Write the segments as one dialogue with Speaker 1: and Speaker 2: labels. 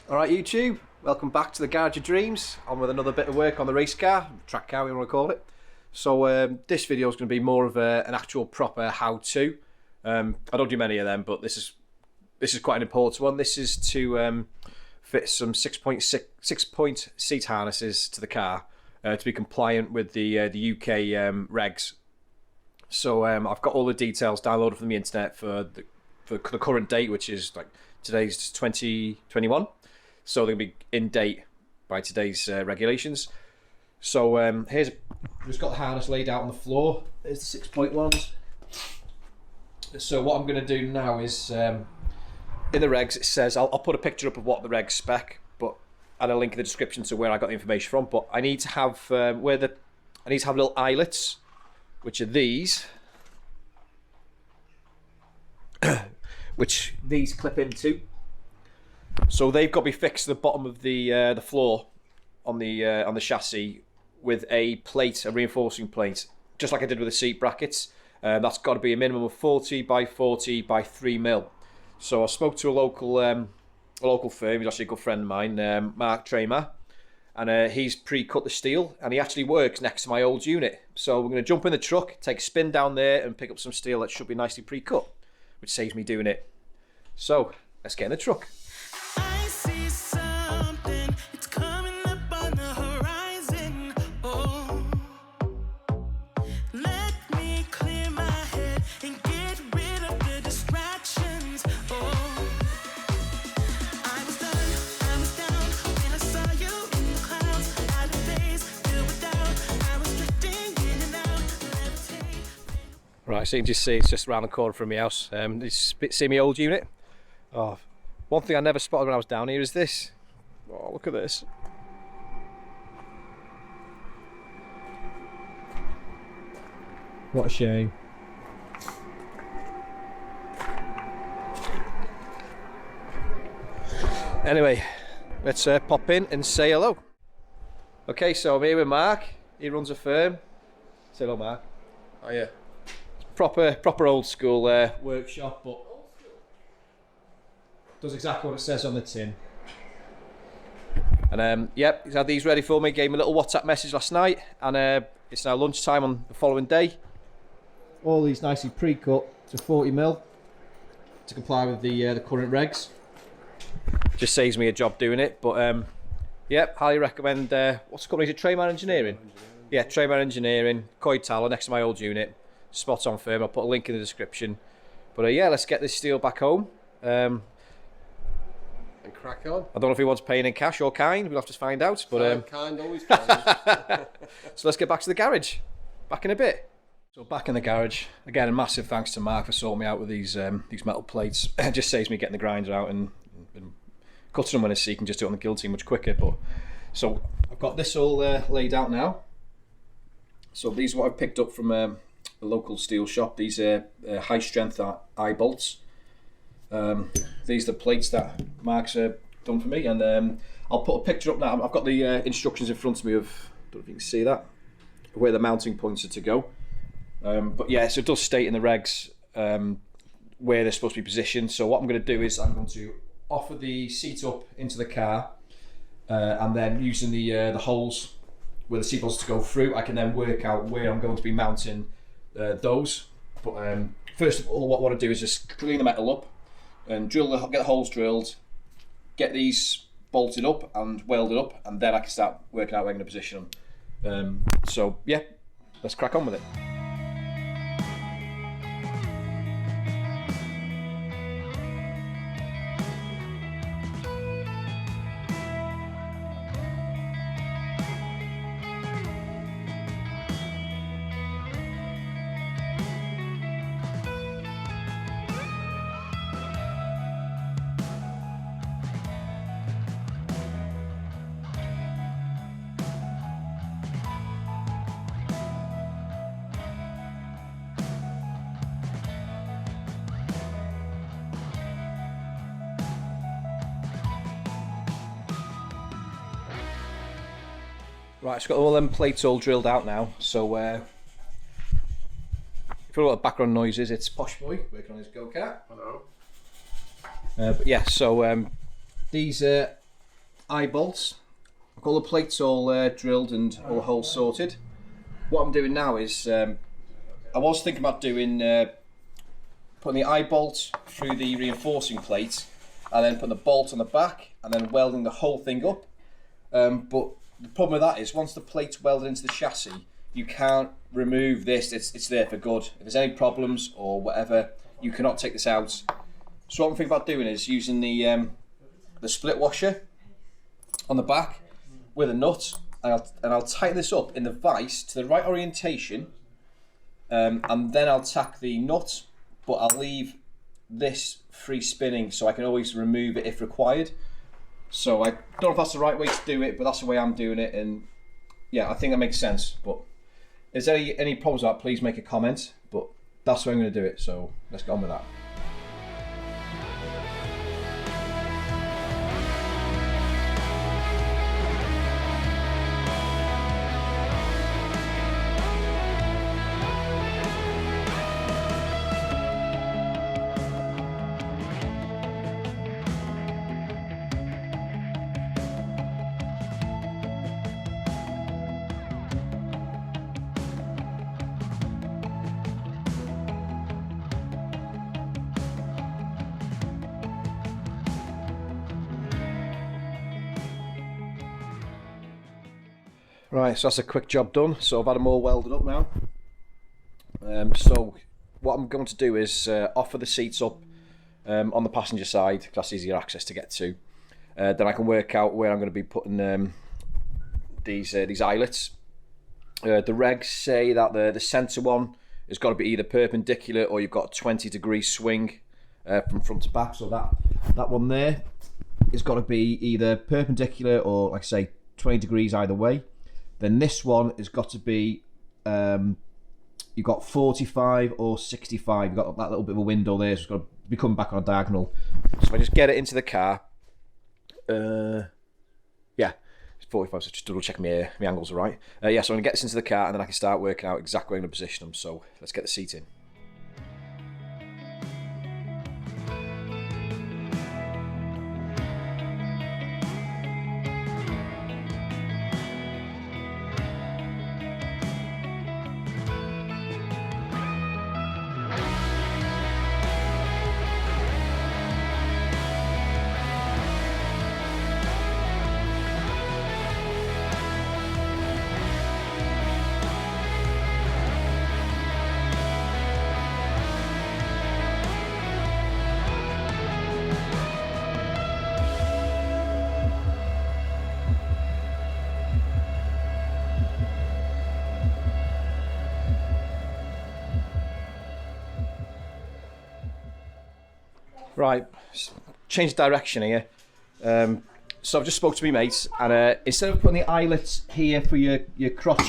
Speaker 1: Alright YouTube, welcome back to the Garage of Dreams. On with another bit of work on the race car, track car we want to call it. So this video is going to be more of an actual proper how-to. I don't do many of them, but this is quite an important one. This is to fit some 6-point seat harnesses to the car to be compliant with the UK regs. So I've got all the details downloaded from the internet for the current date, which is like today's 2021. So they'll be in date by today's regulations. So here's just got the harness laid out on the floor. There's the 6-point ones. So what I'm going to do now is in the regs it says I'll put a picture up of what the regs spec, but add a link in the description to where I got the information from. But I need to have I need to have little eyelets, which are these, which these clip into. So they've got to be fixed to the bottom of the floor on the chassis with a plate, a reinforcing plate, just like I did with the seat brackets. That's got to be a minimum of 40 by 40 by 3 mil. So I spoke to a local firm. He's actually a good friend of mine, Mark Tramar, and he's pre-cut the steel, and he actually works next to my old unit. So we're going to jump in the truck, take a spin down there, and pick up some steel that should be nicely pre-cut, which saves me doing it. So let's get in the truck. Right, so you can just see it's just around the corner from my house. You see my old unit? Oh, one thing I never spotted when I was down here is this. Oh, look at this. What a shame. Anyway, let's pop in and say hello. Okay, so I'm here with Mark. He runs a firm. Say hello, Mark.
Speaker 2: Oh yeah.
Speaker 1: Proper old school workshop, but does exactly what it says on the tin. And yep, he's had these ready for me. Gave me a little WhatsApp message last night, and it's now lunchtime on the following day. All these nicely pre-cut to 40 mil to comply with the current regs. Just saves me a job doing it, but yep, highly recommend. What's the company? Is it Tramar Engineering? Yeah, Tramar Engineering, Coy Tower, next to my old unit. Spot on firm. I'll put a link in the description. But yeah, let's get this steel back home. And
Speaker 2: crack on.
Speaker 1: I don't know if he wants paying in cash or kind. We'll have to find out. But
Speaker 2: kind, always kind.
Speaker 1: So let's get back to the garage. Back in a bit. So back in the garage again. A massive thanks to Mark for sorting me out with these metal plates. It just saves me getting the grinder out and cutting them when it's so you can just do it on the guillotine much quicker. But so I've got this all laid out now. So these are what I've picked up from a local steel shop. These are high strength eye bolts. These are the plates that Mark's done for me, and I'll put a picture up now. I've got the instructions in front of me of, I don't know if you can see that, where the mounting points are to go. But yeah, so it does state in the regs where they're supposed to be positioned. So what I'm going to do is I'm going to offer the seat up into the car, and then using the holes where the seat bolts to go through, I can then work out where I'm going to be mounting those. But first of all, what I want to do is just clean the metal up and get the holes drilled, get these bolted up and welded up, and then I can start working out where I'm going to position them. So yeah, let's crack on with it. Right, it's got all them plates all drilled out now. So if you know what background noise is, it's Posh Boy working on his go-kart.
Speaker 2: Hello.
Speaker 1: But yeah, so these eye bolts. I've got all the plates all drilled and all the holes sorted. What I'm doing now is, I was thinking about doing, putting the eye bolt through the reinforcing plate and then putting the bolt on the back and then welding the whole thing up. But the problem with that is once the plate's welded into the chassis, you can't remove this, it's there for good. If there's any problems or whatever, you cannot take this out. So what I'm thinking about doing is using the split washer on the back with a nut, and I'll tighten this up in the vise to the right orientation, and then I'll tack the nut, but I'll leave this free spinning so I can always remove it if required. So I don't know if that's the right way to do it, but that's the way I'm doing it, and yeah, I think that makes sense. But if there's any problems with that, please make a comment, but that's the way I'm going to do it, so let's get on with that. Right, so that's a quick job done. So I've had them all welded up now. So what I'm going to do is offer the seats up on the passenger side, because that's easier access to get to. Then I can work out where I'm going to be putting these eyelets. The regs say that the centre one has got to be either perpendicular or you've got a 20-degree swing from front to back. So that one there has got to be either perpendicular or, like I say, 20 degrees either way. Then this one has got to be, you've got 45 or 65. You've got that little bit of a window there, so it's got to be coming back on a diagonal. So if I just get it into the car, yeah, it's 45, so just double check my angles are right. Yeah, so I'm going to get this into the car and then I can start working out exactly where I'm going to position them. So let's get the seat in. Right, change direction here. So I've just spoke to my mates, and instead of putting the eyelets here for your crotch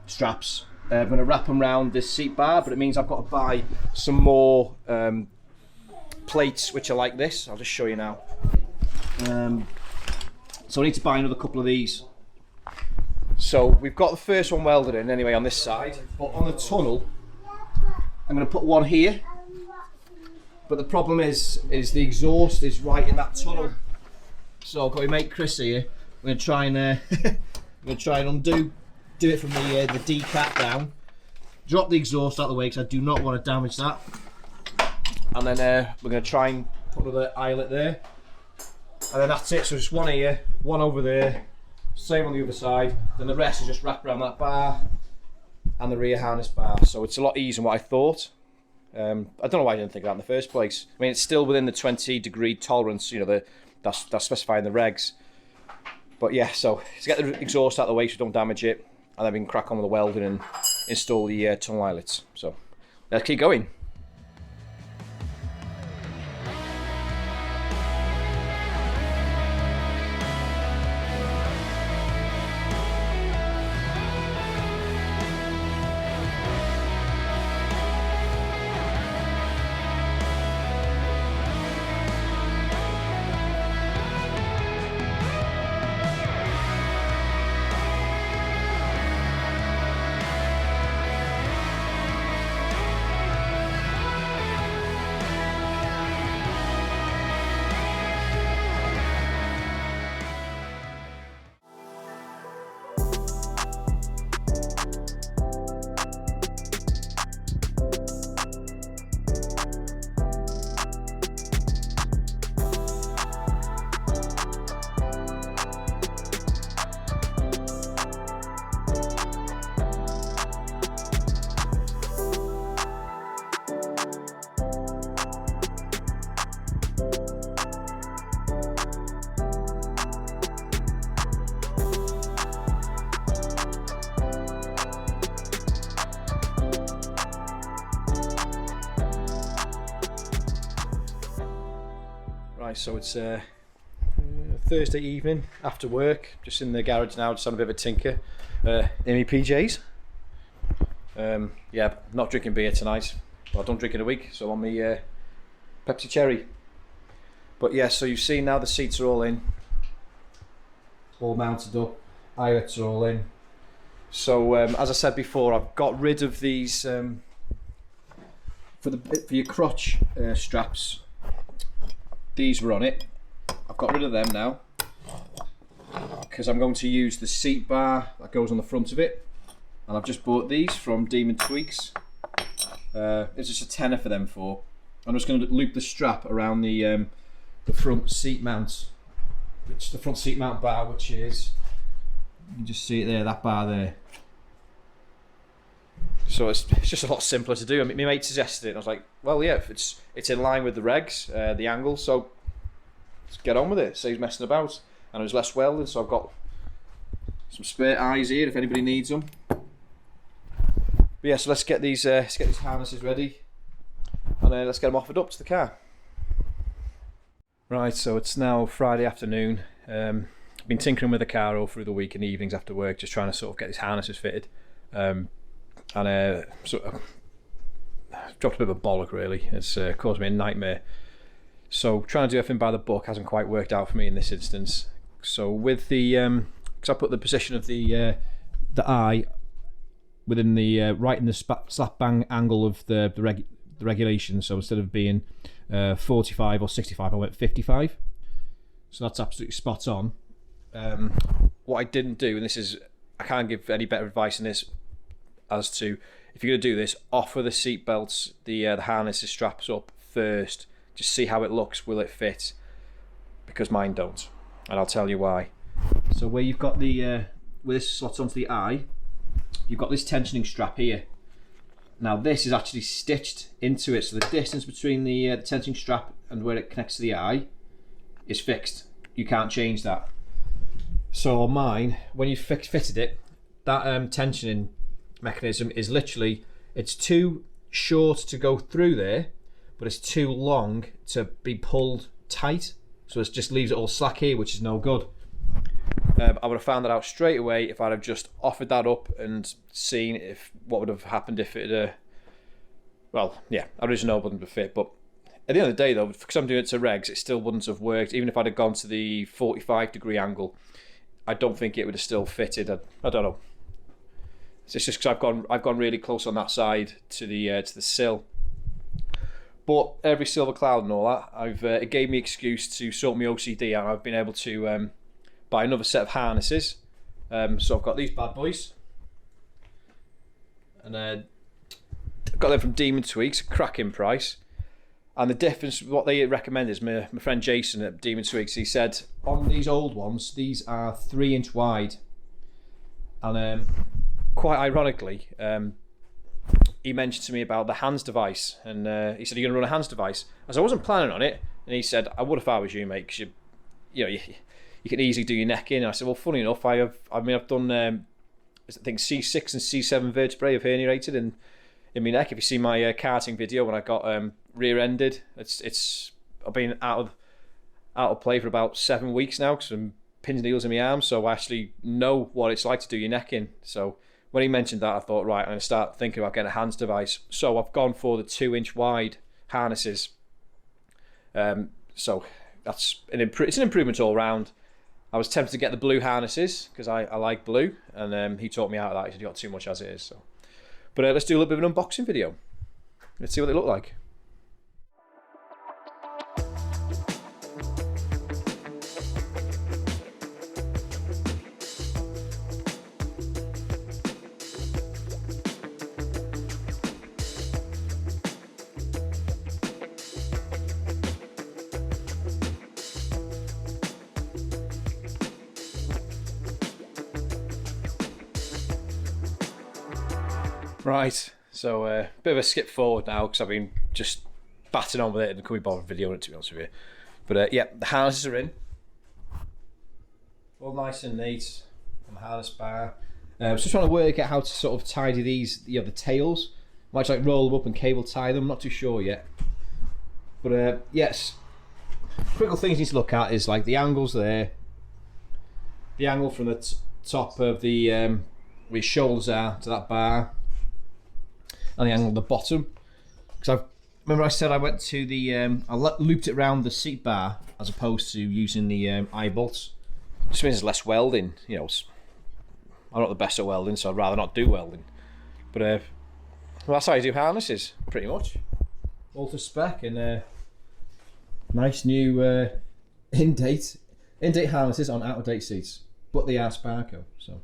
Speaker 1: straps, I'm going to wrap them around this seat bar, but it means I've got to buy some more plates which are like this. I'll just show you now. So I need to buy another couple of these. So we've got the first one welded in anyway on this side, but on the tunnel I'm going to put one here. But the problem is the exhaust is right in that tunnel. So I've got my mate Chris here. I'm going to try and undo it from the D-cap down. Drop the exhaust out of the way because I do not want to damage that. And then we're going to try and put another eyelet there. And then that's it. So just one here, one over there. Same on the other side. Then the rest is just wrapped around that bar and the rear harness bar. So it's a lot easier than what I thought. I don't know why I didn't think of that in the first place. I mean, it's still within the 20-degree tolerance, you know, that's specified in the regs. But yeah, so let's get the exhaust out of the way so we don't damage it, and then we can crack on with the welding and install the tunnel eyelets. So let's keep going. Right, so it's Thursday evening after work, just in the garage now, just on a bit of a tinker in my PJs. Yeah, not drinking beer tonight. Well, I don't drink in a week, so on my Pepsi Cherry. But yeah, so you've seen now the seats are all in, all mounted up, eyelets are all in. So as I said before, I've got rid of these for your crotch straps. These were on it. I've got rid of them now because I'm going to use the seat bar that goes on the front of it, and I've just bought these from Demon Tweaks. It's just a tenner for them four. I'm just going to loop the strap around the front seat mount, the front seat mount bar, which is, you can just see it there, that bar there. So it's just a lot simpler to do. I mean, my mate suggested it, and I was like, well, yeah, if it's in line with the regs, the angle, so let's get on with it. Saves messing about, and there's less welding, so I've got some spare eyes here if anybody needs them. But yeah, so let's get these harnesses ready, and let's get them offered up to the car. Right, so it's now Friday afternoon. I've been tinkering with the car all through the week and evenings after work, just trying to sort of get these harnesses fitted. And sort of dropped a bit of a bollock really. It's caused me a nightmare. So trying to do everything by the book hasn't quite worked out for me in this instance. So with the, because I put the position of the eye within the right in the slap bang angle of the regulation. So instead of being 45 or 65, I went 55. So that's absolutely spot on. What I didn't do, and this is, I can't give any better advice than this, as to, if you're going to do this, offer the seat belts, the harnesses, straps up first. Just see how it looks, will it fit? Because mine don't, and I'll tell you why. So where you've got the, where this slots onto the eye, you've got this tensioning strap here. Now this is actually stitched into it, so the distance between the tensioning strap and where it connects to the eye is fixed. You can't change that. So on mine, when you fitted it, that tensioning mechanism is literally, it's too short to go through there, but it's too long to be pulled tight, so it just leaves it all slack here, which is no good. I would have found that out straight away if I'd have just offered that up and seen if what would have happened if it well, yeah, I just know it wouldn't have fit. But at the end of the day though, because I'm doing it to regs, it still wouldn't have worked. Even if I'd have gone to the 45-degree angle, I don't think it would have still fitted. I don't know. It's just because I've gone really close on that side to the sill. But every silver cloud and all that, it gave me excuse to sort my OCD out. I've been able to buy another set of harnesses. So I've got these bad boys, and I've got them from Demon Tweaks, cracking price. And the difference, what they recommend is my friend Jason at Demon Tweaks. He said on these old ones, these are 3-inch wide, and quite ironically, he mentioned to me about the hands device, and he said, "You're going to run a hands device?" I said, "I wasn't planning on it," and he said, "I would if I was you, mate, because you can easily do your neck in." And I said, "Well, funny enough, I've done I think C6 and C7 vertebrae have herniated in my neck. If you see my karting video when I got rear-ended, I've been out of play for about 7 weeks now because I'm pins and needles in my arms, so I actually know what it's like to do your neck in." So when he mentioned that, I thought, right, I'm going to start thinking about getting a hands device. So I've gone for the 2-inch wide harnesses. So that's it's an improvement all round. I was tempted to get the blue harnesses because I like blue, and he taught me out of that. He said, "You got too much as it is." So, but let's do a little bit of an unboxing video. Let's see what they look like. Right, so a bit of a skip forward now because I've been just batting on with it and couldn't be bothered videoing it, to be honest with you. But yeah, the harnesses are in. All nice and neat on the harness bar. I was just trying to work out how to sort of tidy these, the tails. Might like roll them up and cable tie them, I'm not too sure yet. But yes, critical things you need to look at is like the angles there, the angle from the top of the where your shoulders are to that bar, and the angle at the bottom. Because remember I said I went to the I looped it around the seat bar as opposed to using the eye bolts. Just means there's less welding. You know, I'm not the best at welding, so I'd rather not do welding. But well, that's how you do harnesses, pretty much. All to spec and nice new in-date harnesses on out-of-date seats, but they are Sparco, so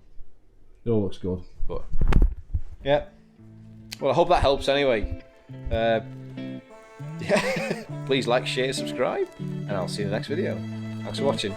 Speaker 1: it all looks good. But yeah, well, I hope that helps anyway. Yeah, please like, share, subscribe, and I'll see you in the next video. Thanks for watching.